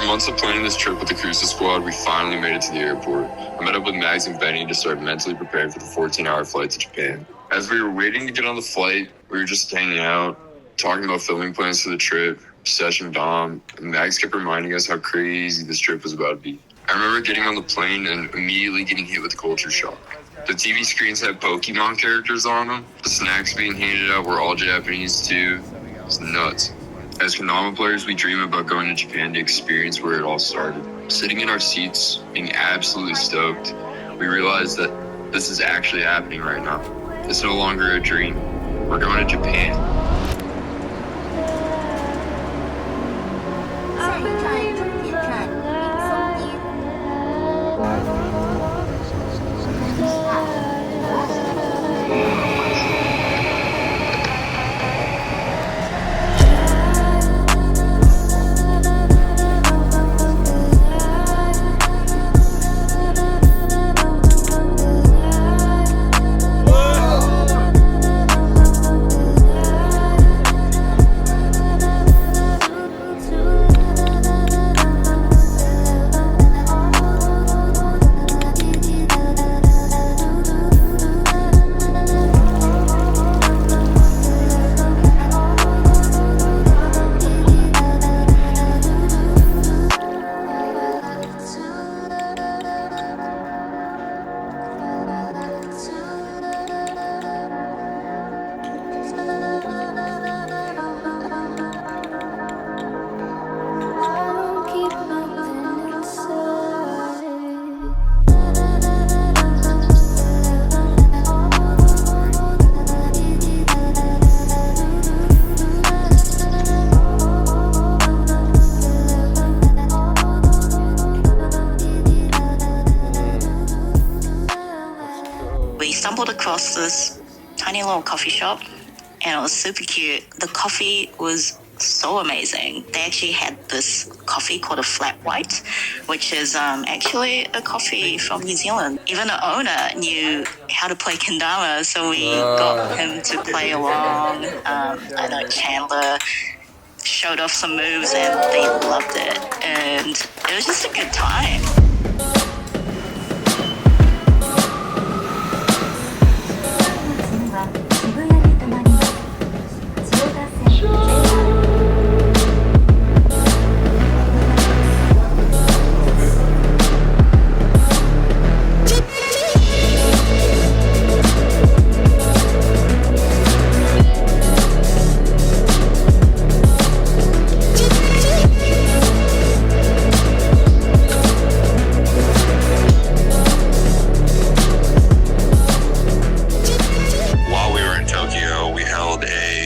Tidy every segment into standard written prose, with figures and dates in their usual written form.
months of planning this trip with the cruiser squad, we finally made it to the airport. I met up with Mags and Benny to start mentally preparing for the 14-hour flight to Japan. As we were waiting to get on the flight, we were just hanging out, talking about filming plans for the trip, session Dom, and Mags kept reminding us how crazy this trip was about to be. I remember getting on the plane and immediately getting hit with culture shock. The TV screens had Pokemon characters on them. The snacks being handed out were all Japanese too. It's nuts. As Kendama players, we dream about going to Japan to experience where it all started. Sitting in our seats, being absolutely stoked, we realized that this is actually happening right now. It's no longer a dream. We're going to Japan. Across this tiny little coffee shop, and it was super cute. The coffee was so amazing. They actually had this coffee called a flat white, which is actually a coffee from New Zealand. Even the owner knew how to play kendama, so we got him to play along. I know Chandler showed off some moves and they loved it, and it was just a good time.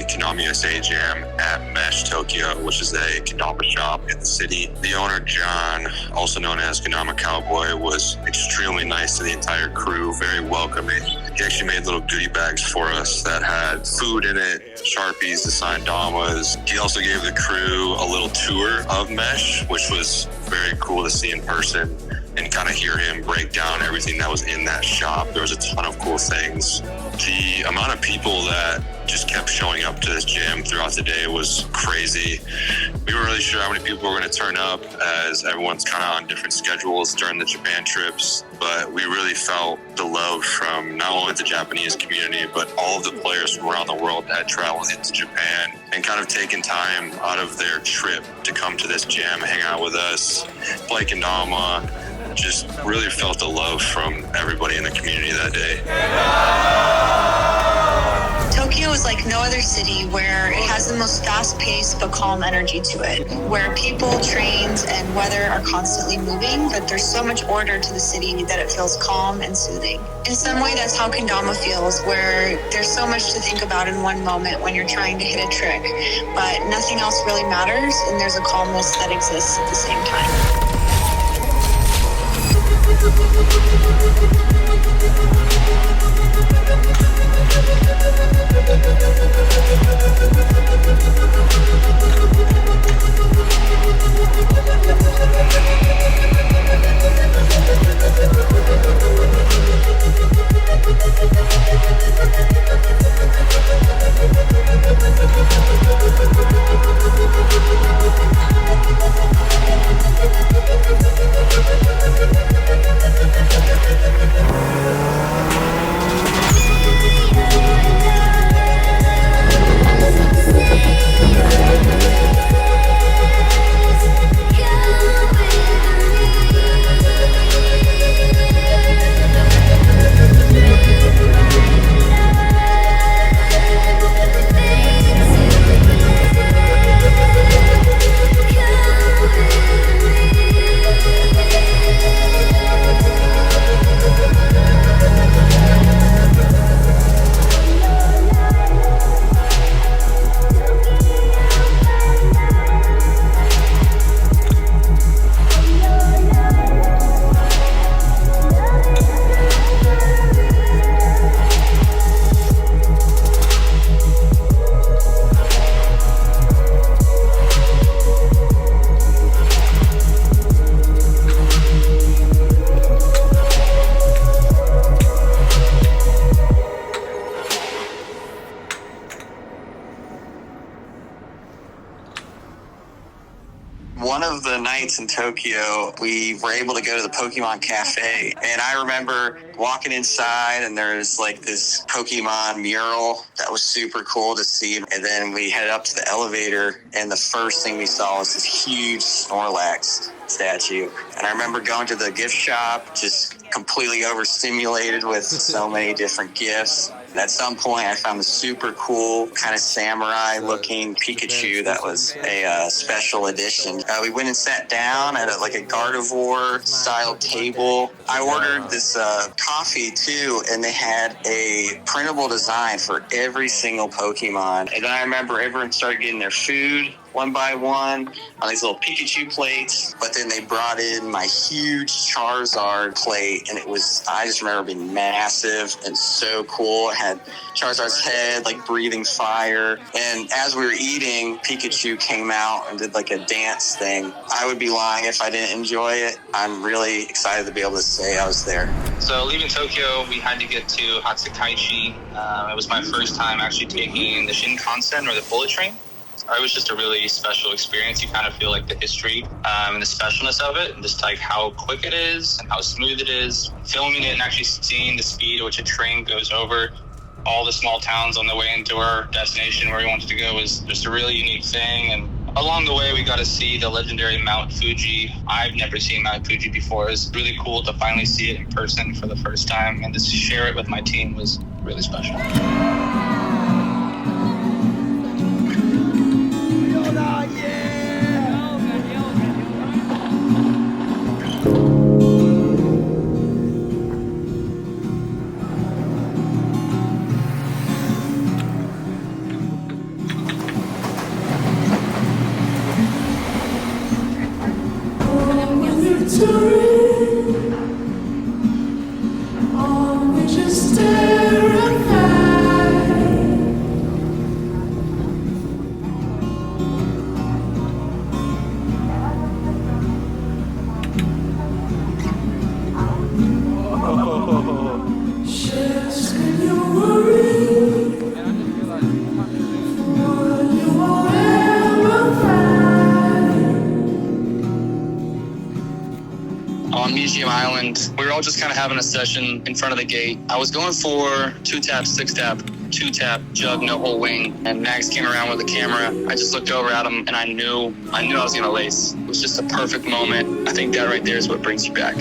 Kendama USA Jam at Mesh Tokyo, which is a kendama shop in the city. The owner, John, also known as Kendama Cowboy, was extremely nice to the entire crew, very welcoming. He actually made little goodie bags for us that had food in it, Sharpies to sign damas. He also gave the crew a little tour of Mesh, which was very cool to see in person and kind of hear him break down everything that was in that shop. There was a ton of cool things. The amount of people that just kept showing up to this gym throughout the day was crazy. We weren't really sure how many people were going to turn up, as everyone's kind of on different schedules during the Japan trips, but we really felt the love from not only the Japanese community, but all of the players from around the world that had traveled into Japan and kind of taken time out of their trip to come to this gym, hang out with us, play kendama. Just really felt the love from everybody in the community that day. Tokyo is like no other city, where it has the most fast-paced but calm energy to it, where people, trains, and weather are constantly moving, but there's so much order to the city that it feels calm and soothing. In some way, that's how kendama feels, where there's so much to think about in one moment when you're trying to hit a trick, but nothing else really matters, and there's a calmness that exists at the same time. One of the nights in Tokyo, we were able to go to the Pokemon Cafe, and I remember walking inside, and there's like this Pokemon mural that was super cool to see. And then we headed up to the elevator, and the first thing we saw was this huge Snorlax statue. And I remember going to the gift shop, just completely overstimulated with so many different gifts. And at some point, I found a super cool kind of samurai-looking Pikachu that was a special edition. We went and sat down at like a Gardevoir-style table. I ordered this coffee, too, and they had a printable design for every single Pokemon. And then I remember everyone started getting their food one by one on these little Pikachu plates. But then they brought in my huge Charizard plate, and I just remember being massive and so cool. It had Charizard's head, like breathing fire. And as we were eating, Pikachu came out and did like a dance thing. I would be lying if I didn't enjoy it. I'm really excited to be able to say I was there. So leaving Tokyo, we had to get to Hatsukaichi. It was my first time actually taking the Shinkansen or the bullet train. It was just a really special experience. You kind of feel like the history and the specialness of it, and just like how quick it is and how smooth it is. Filming it and actually seeing the speed at which a train goes over all the small towns on the way into our destination where we wanted to go was just a really unique thing. And along the way, we got to see the legendary Mount Fuji. I've never seen Mount Fuji before. It was really cool to finally see it in person for the first time, and to share it with my team was really special. On Miyajima Island, we were all just kind of having a session in front of the gate. I was going for 2-tap, 6-tap, 2-tap, jug, no whole wing. And Max came around with a camera. I just looked over at him, and I knew I was going to lace. It was just a perfect moment. I think that right there is what brings you back.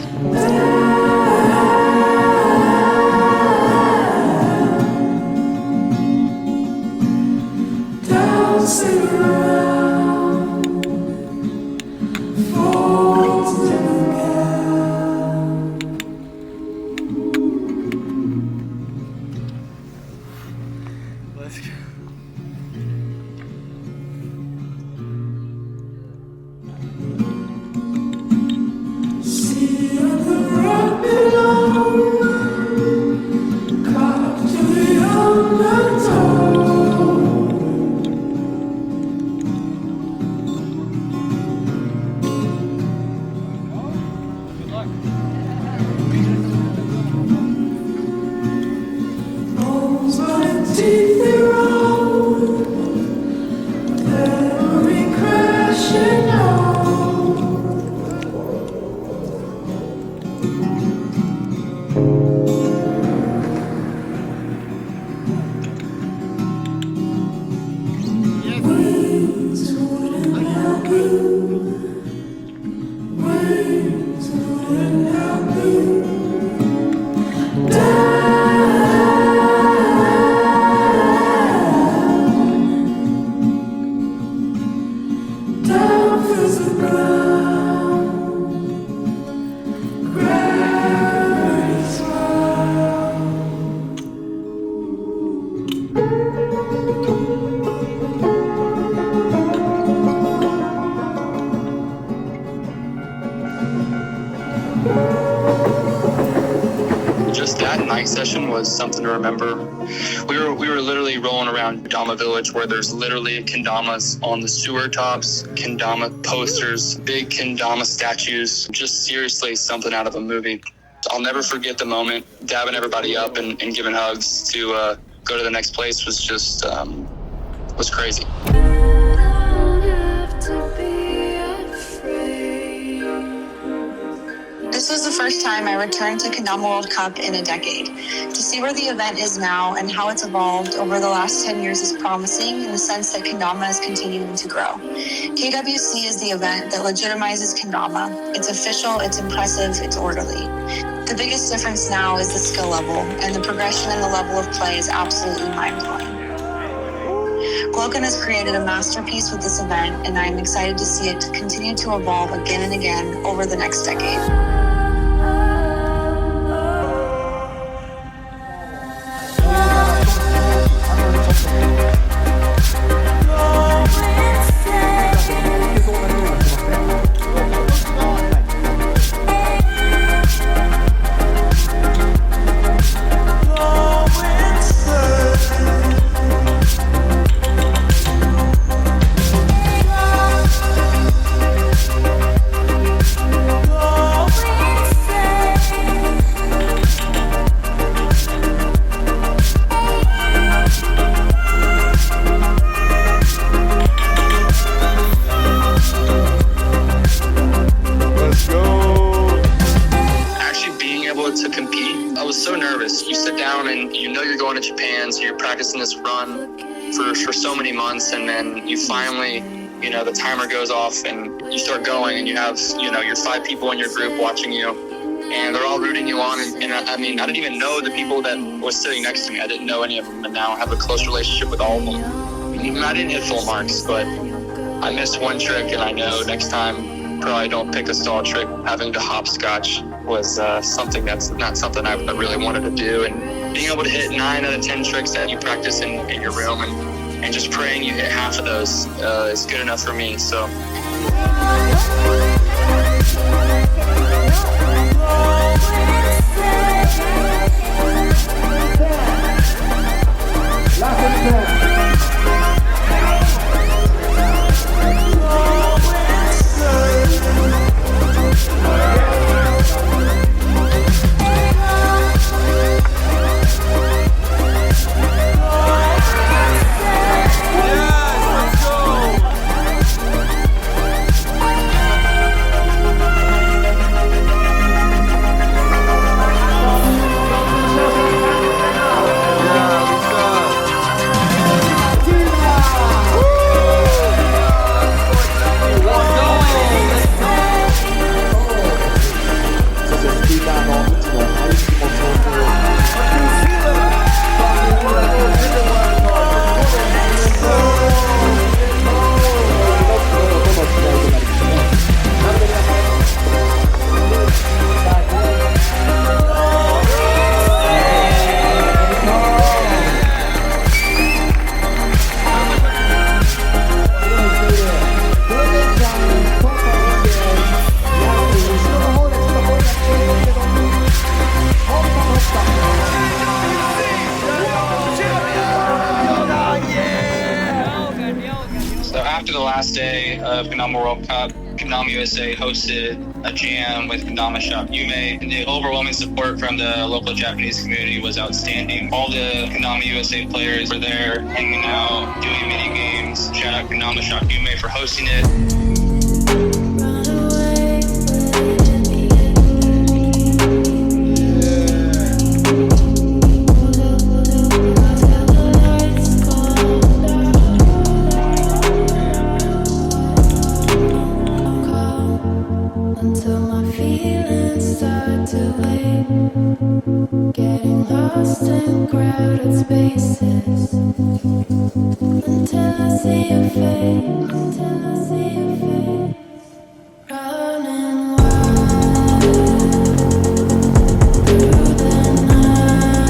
Just that night session was something to remember. We were literally rolling around Kendama Village, where there's literally Kendamas on the sewer tops, Kendama posters, big Kendama statues. Just seriously something out of a movie. I'll never forget the moment, dabbing everybody up and giving hugs to go to the next place was just was crazy. Don't have to be This was the first time I returned to Kendama World Cup in a decade. To see where the event is now and how it's evolved over the last 10 years is promising in the sense that Kendama is continuing to grow. KWC is the event that legitimizes Kendama. It's official, it's impressive, it's orderly. The biggest difference now is the skill level, and the progression and the level of play is absolutely mind-blowing. Glogan has created a masterpiece with this event, and I am excited to see it continue to evolve again and again over the next decade. Practicing this run for so many months, and then you finally, the timer goes off and you start going, and you have, your 5 people in your group watching you, and they're all rooting you on. And I didn't even know the people that was sitting next to me. I didn't know any of them, and now I have a close relationship with all of them. And I didn't hit full marks, but I missed one trick, and I know next time probably don't pick a stall trick. Having to hopscotch was something that's not something I really wanted to do, and being able to hit 9 out of 10 tricks that you practice in your room and just praying you hit half of those is good enough for me. So. After the last day of Kendama World Cup, Kendama USA hosted a jam with Kendama Shop Yume, and the overwhelming support from the local Japanese community was outstanding. All the Kendama USA players were there, hanging out, doing mini games. Shout out Kendama Shop Yume for hosting it. Getting lost in crowded spaces until I see your face, running wild through the night. Get me high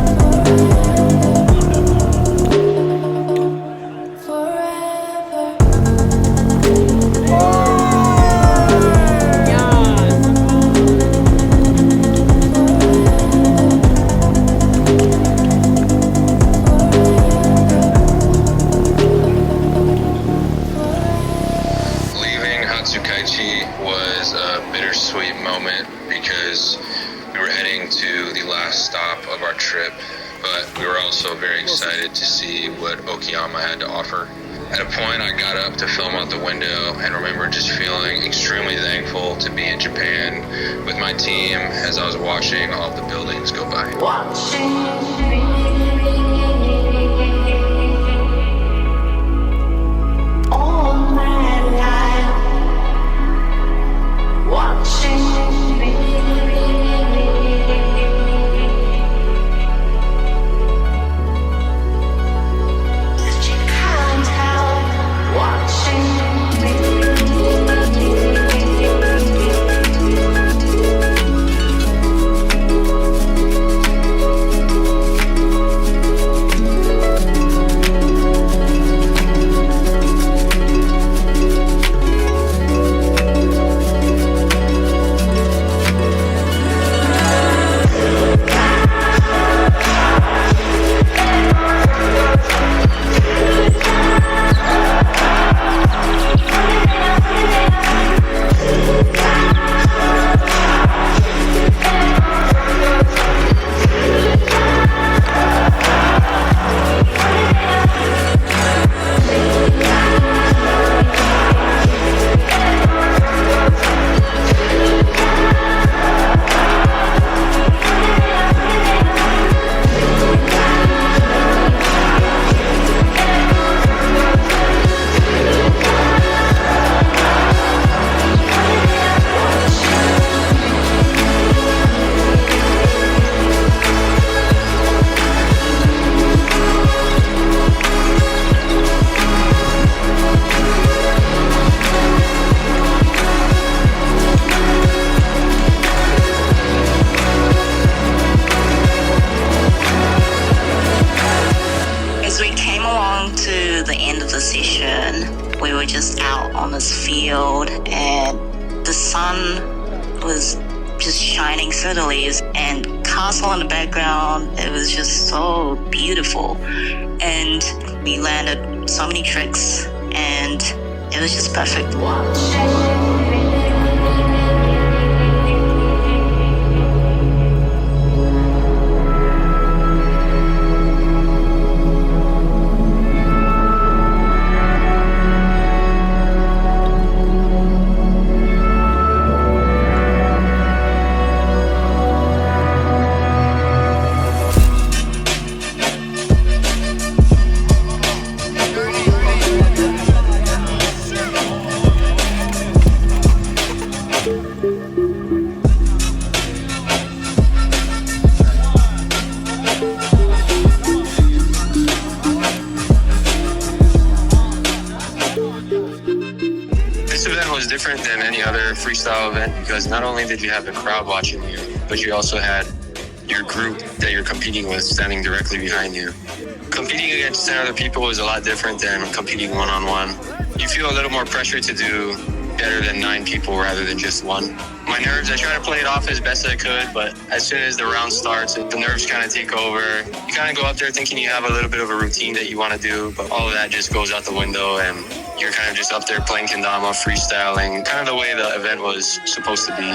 forever. Hatsukaichi was a bittersweet moment because we were heading to the last stop of our trip, but we were also very excited to see what Okayama had to offer. At a point, I got up to film out the window and remember just feeling extremely thankful to be in Japan with my team as I was watching all the buildings go by. All my life, watching me. You can't help watching me. As we came along to the end of the session, we were just out on this field and the sun was just shining through the leaves and castle in the background. It was just so beautiful. And we landed so many tricks and it was just perfect. This event was different than any other freestyle event because not only did you have the crowd watching you, but you also had your group that you're competing with standing directly behind you. Competing against 10 other people is a lot different than competing one-on-one. You feel a little more pressure to do better than 9 people rather than just one. My nerves, I try to play it off as best I could, but as soon as the round starts, the nerves kind of take over. You kind of go out there thinking you have a little bit of a routine that you want to do, but all of that just goes out the window and you're kind of just up there playing kendama, freestyling, kind of the way the event was supposed to be.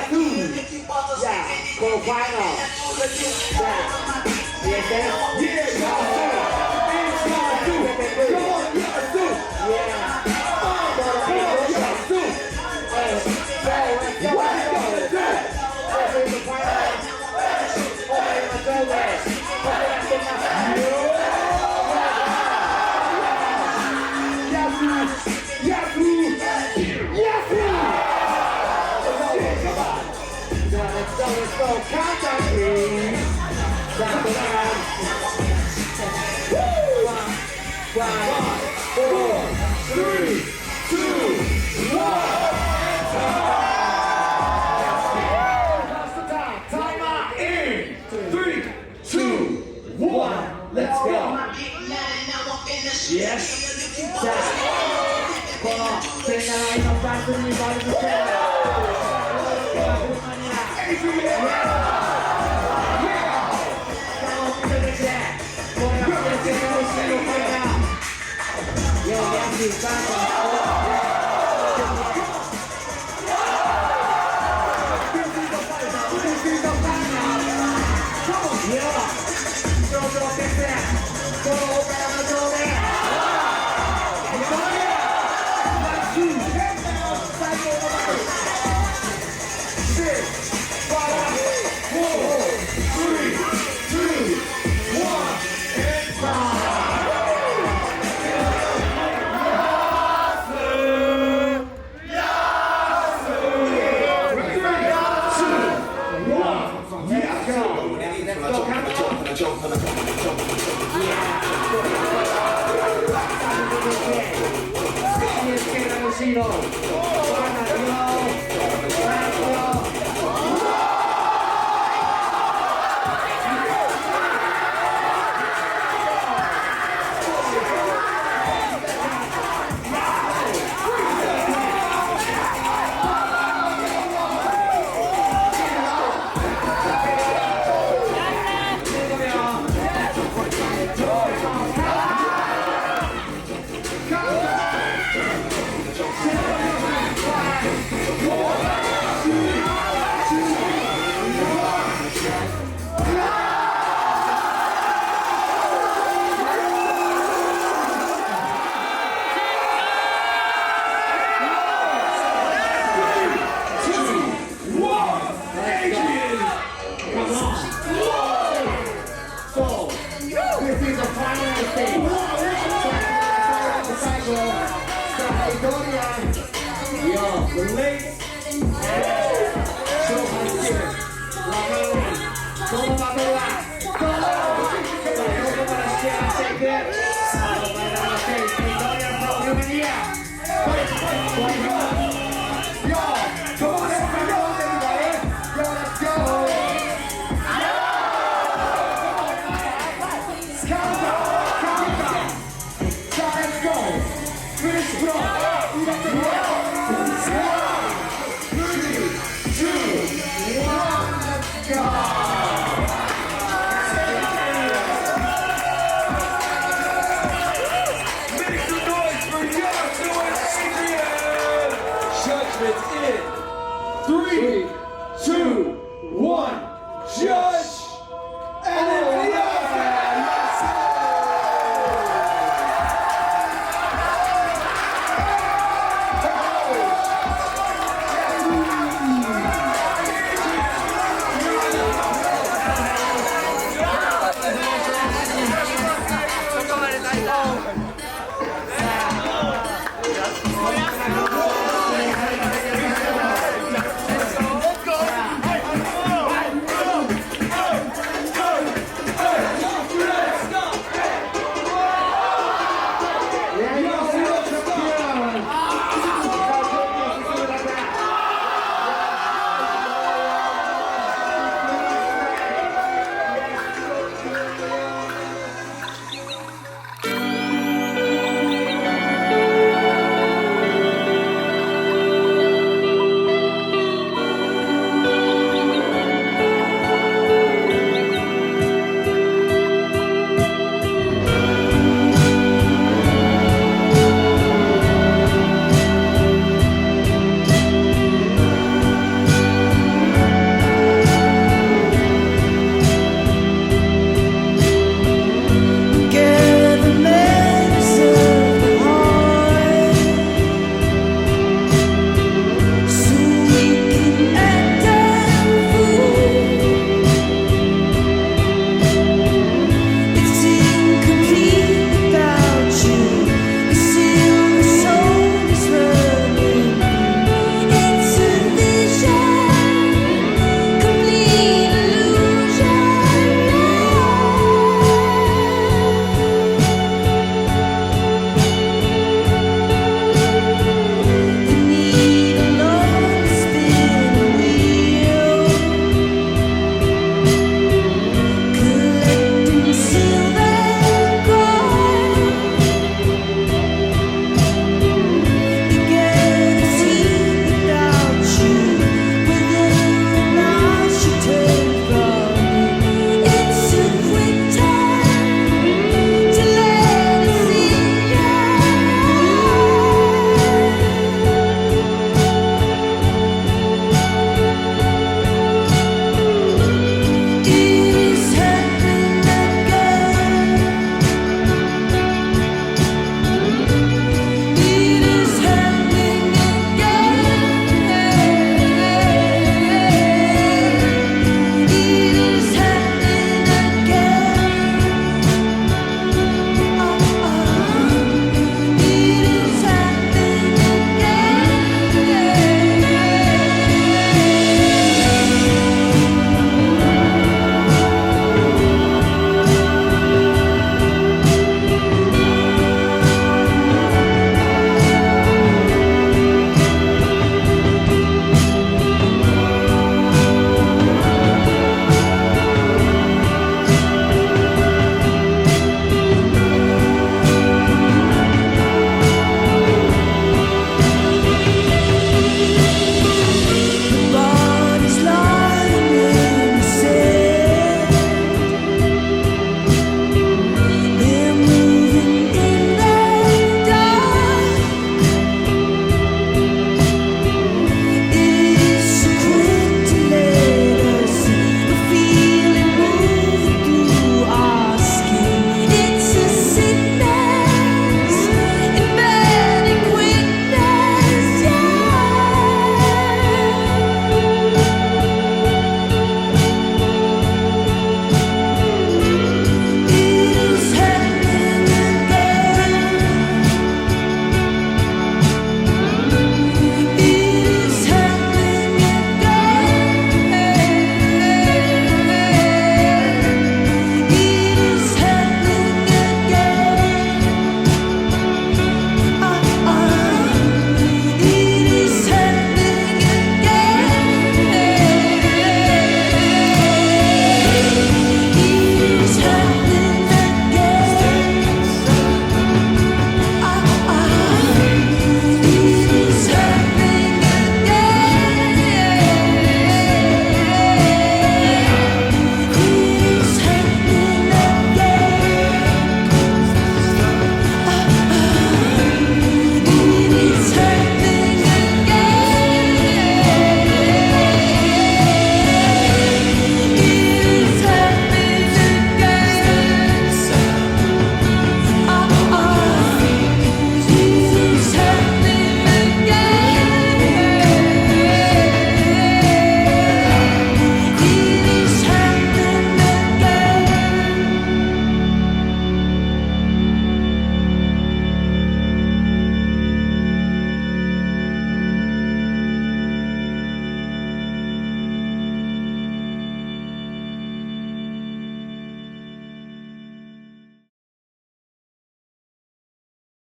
Quarterfinal. Yeah, y'all do. Come on, y'all do. Yeah. Let's go. Countdown, please. Count it down. 5, 4, 3, 2, 1. That's the time. Time out in 3, 2, 1. Let's go. Yes. Time. Come on. Say that I know faster than anybody can say that.